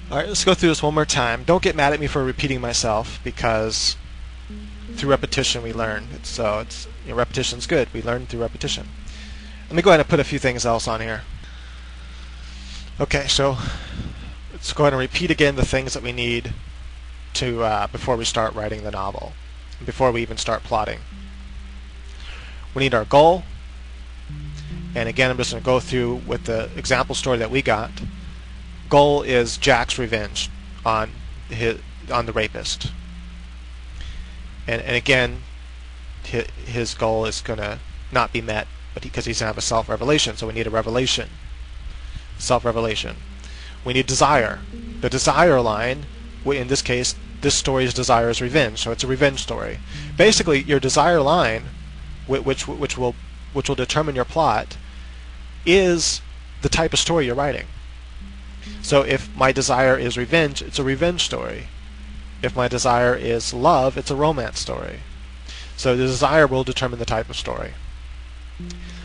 Alright, let's go through this one more time. Don't get mad at me for repeating myself, because through repetition we learn. Repetition's good. We learn through repetition. Let me go ahead and put a few things else on here. Okay, so let's go ahead and repeat again the things that we need to before we start writing the novel, before we even start plotting. We need our goal, and again I'm just going to go through with the example story that we got. Goal is Jack's revenge on the rapist, and again his goal is going to not be met, but because he's going to have a self-revelation, so we need a revelation. Self-revelation. We need desire. The desire line, in this case, this story's desire is revenge, so it's a revenge story. Basically, your desire line, which will determine your plot, is the type of story you're writing. So if my desire is revenge, it's a revenge story. If my desire is love, it's a romance story. So the desire will determine the type of story.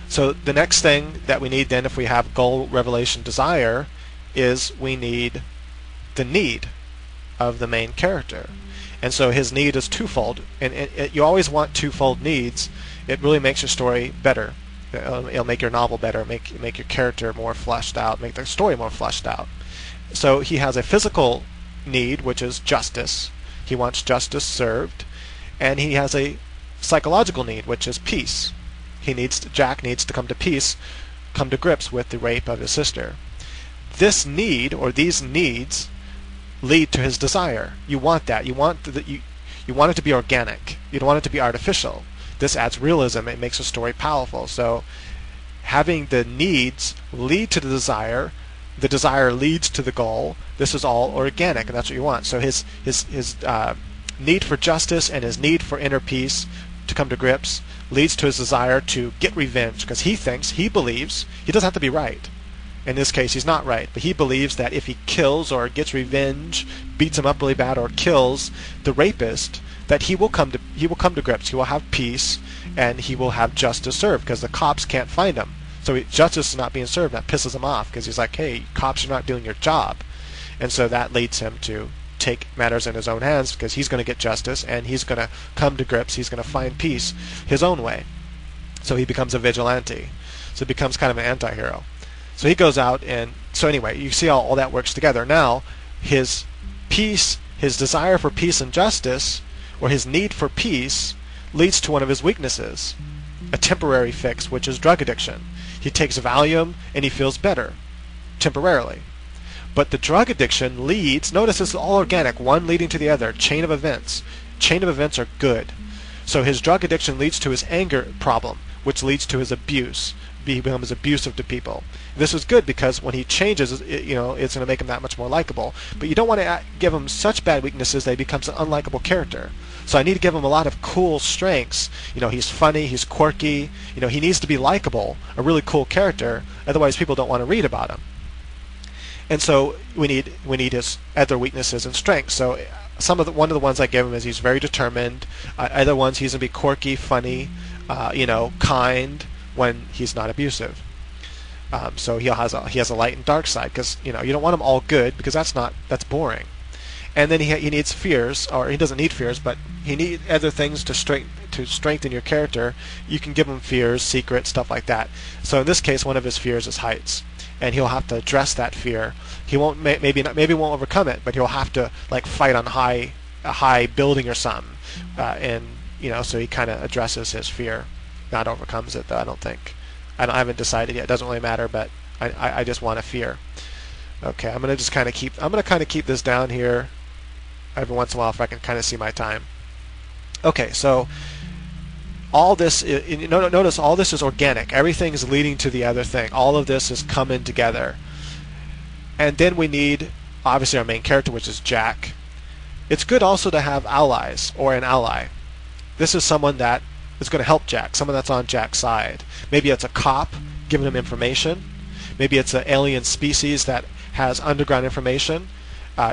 So the next thing that we need then, if we have goal, revelation, desire, is we need the need of the main character. And so his need is twofold, and you always want twofold needs. It really makes your story better. It'll make your novel better, make your character more fleshed out, make the story more fleshed out. So he has a physical need, which is justice. He wants justice served, and he has a psychological need, which is peace. Jack needs to come to peace, come to grips with the rape of his sister. This need, or these needs, lead to his desire. You want that. You want it to be organic. You don't want it to be artificial. This adds realism. It makes a story powerful. So having the needs lead to the desire leads to the goal. This is all organic, and that's what you want. So his need for justice and his need for inner peace to come to grips leads to his desire to get revenge, because he believes, he doesn't have to be right. In this case, he's not right, but he believes that if he kills or gets revenge, beats him up really bad, or kills the rapist, that he will come to grips. He will have peace, and he will have justice served, because the cops can't find him. So justice is not being served. That pisses him off, because he's like, hey, cops are not doing your job. And so that leads him to take matters in his own hands, because he's going to get justice, and he's going to come to grips. He's going to find peace his own way. So he becomes a vigilante. So he becomes kind of an anti-hero. So he goes out, and so anyway, you see how all that works together. Now, his peace, his desire for peace and justice, or his need for peace, leads to one of his weaknesses, a temporary fix, which is drug addiction. He takes Valium, and he feels better, temporarily. But the drug addiction leads, notice this is all organic, one leading to the other, chain of events. Chain of events are good. So his drug addiction leads to his anger problem, which leads to his abuse. He becomes abusive to people. This is good, because when he changes, it's going to make him that much more likable. But you don't want to give him such bad weaknesses that he becomes an unlikable character. So I need to give him a lot of cool strengths. He's funny, he's quirky. He needs to be likable, a really cool character. Otherwise, people don't want to read about him. And so we need his other weaknesses and strengths. So one of the ones I give him is he's very determined. Other ones, he's going to be quirky, funny, kind, when he's not abusive. So he has a light and dark side, because you don't want him all good, because that's boring. And then he needs fears, or he doesn't need fears, but he needs other things to strengthen your character. You can give him fears, secrets, stuff like that. So in this case, one of his fears is heights, and he'll have to address that fear. He won't maybe won't overcome it, but he'll have to fight on a high building or something, and so he kind of addresses his fear. Not overcomes it, though, I don't think. I haven't decided yet. It doesn't really matter, but I just want a fear. Okay, I'm gonna kind of keep this down here every once in a while, if I can kind of see my time. Okay, so all this notice all this is organic. Everything is leading to the other thing. All of this is coming together. And then we need, obviously, our main character, which is Jack. It's good also to have allies, or an ally. This is someone that is going to help Jack, someone that's on Jack's side. Maybe it's a cop giving him information. Maybe it's an alien species that has underground information.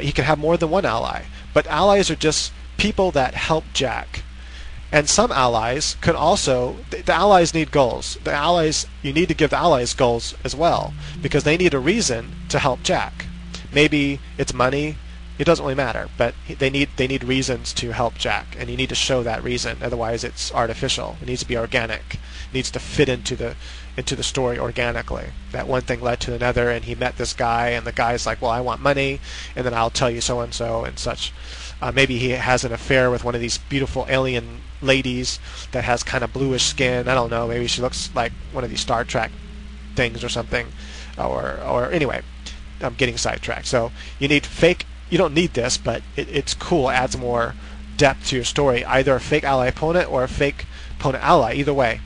He can have more than one ally. But allies are just people that help Jack. And some allies could also, the allies need goals. You need to give the allies goals as well, because they need a reason to help Jack. Maybe it's money. It doesn't really matter, but they need reasons to help Jack, and you need to show that reason. Otherwise, it's artificial. It needs to be organic. It needs to fit into the story organically. That one thing led to another, and he met this guy, and the guy's like, "Well, I want money, and then I'll tell you so and so and such." Maybe he has an affair with one of these beautiful alien ladies that has kind of bluish skin. I don't know. Maybe she looks like one of these Star Trek things or something, or anyway, I'm getting sidetracked. So you need fake. You don't need this, but it's cool. It adds more depth to your story. Either a fake ally opponent or a fake opponent ally. Either way.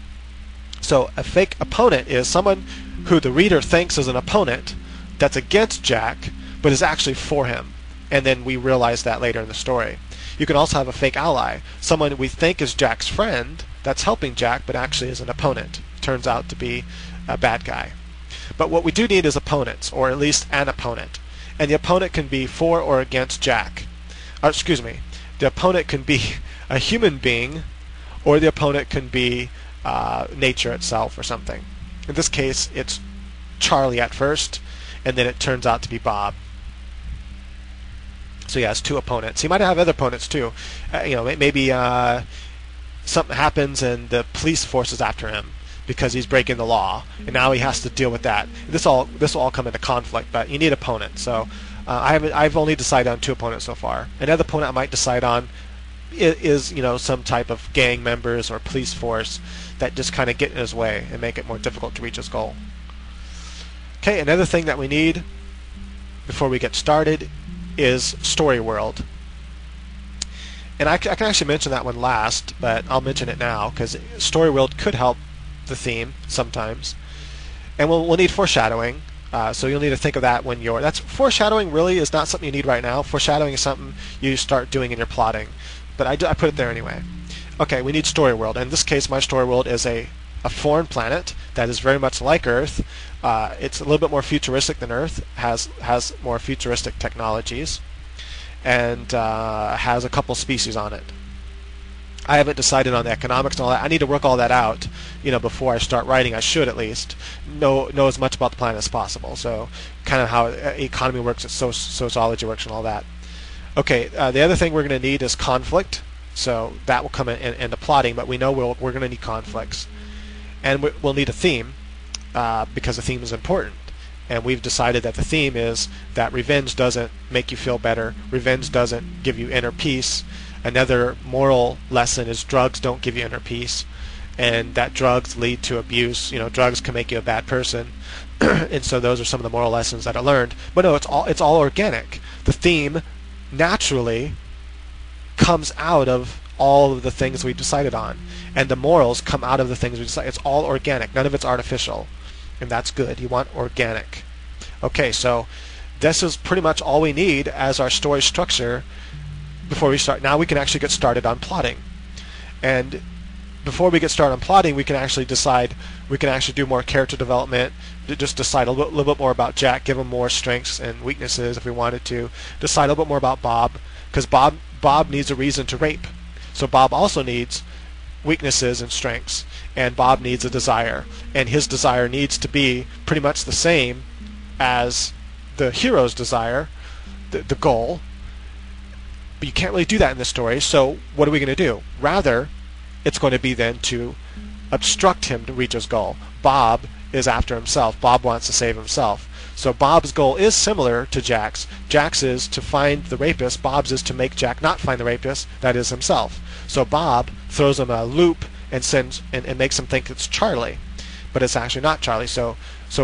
So a fake opponent is someone who the reader thinks is an opponent that's against Jack, but is actually for him. And then we realize that later in the story. You can also have a fake ally, someone we think is Jack's friend that's helping Jack, but actually is an opponent. Turns out to be a bad guy. But what we do need is opponents, or at least an opponent. And the opponent can be for or against Jack. The opponent can be a human being, or the opponent can be nature itself or something. In this case, it's Charlie at first, and then it turns out to be Bob. So he has two opponents. He might have other opponents too. Maybe something happens and the police force is after him because he's breaking the law, and now he has to deal with that. This will all come into conflict, but you need opponents. So I've only decided on two opponents so far. Another opponent I might decide on is some type of gang members or police force that just kind of get in his way and make it more difficult to reach his goal. Okay, another thing that we need before we get started is story world. And I can actually mention that one last, but I'll mention it now because story world could help the theme sometimes. And we'll need foreshadowing. So you'll need to think of that when foreshadowing really is not something you need right now. Foreshadowing is something you start doing in your plotting. But I put it there anyway. Okay, we need story world. In this case, my story world is a foreign planet that is very much like Earth. It's a little bit more futuristic than Earth, has more futuristic technologies, and has a couple species on it. I haven't decided on the economics and all that. I need to work all that out, before I start writing. I should at least know as much about the planet as possible. So kind of how economy works, sociology works, and all that. Okay, the other thing we're going to need is conflict. So that will come into plotting, but we know we're going to need conflicts. And we'll need a theme, because the theme is important. And we've decided that the theme is that revenge doesn't make you feel better. Revenge doesn't give you inner peace. Another moral lesson is drugs don't give you inner peace, and that drugs lead to abuse. Drugs can make you a bad person. And so those are some of the moral lessons that I learned. But no, it's all organic. The theme naturally comes out of all of the things we've decided on, and the morals come out of the things we decided. It's all organic. None of it's artificial, and that's good. You want organic. Okay, so this is pretty much all we need as our story structure before we start. Now we can actually get started on plotting, and before we get started on plotting, we can actually do more character development, just decide a little bit more about Jack, give him more strengths and weaknesses if we wanted to, decide a little bit more about Bob, because Bob needs a reason to rape. So Bob also needs weaknesses and strengths, and Bob needs a desire, and his desire needs to be pretty much the same as the hero's desire, the goal. But you can't really do that in this story, so what are we going to do? Rather, it's going to be then to obstruct him to reach his goal. Bob is after himself. Bob wants to save himself. So Bob's goal is similar to Jack's. Jack's is to find the rapist. Bob's is to make Jack not find the rapist, that is himself. So Bob throws him a loop and makes him think it's Charlie, but it's actually not Charlie. So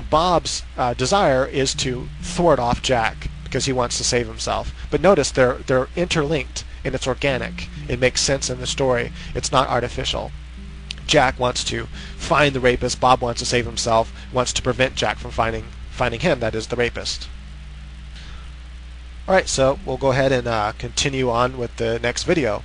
Bob's desire is to thwart off Jack because he wants to save himself. But notice they're interlinked, and it's organic. It makes sense in the story. It's not artificial. Jack wants to find the rapist. Bob wants to save himself, wants to prevent Jack from finding him, that is the rapist. Alright, so we'll go ahead and continue on with the next video.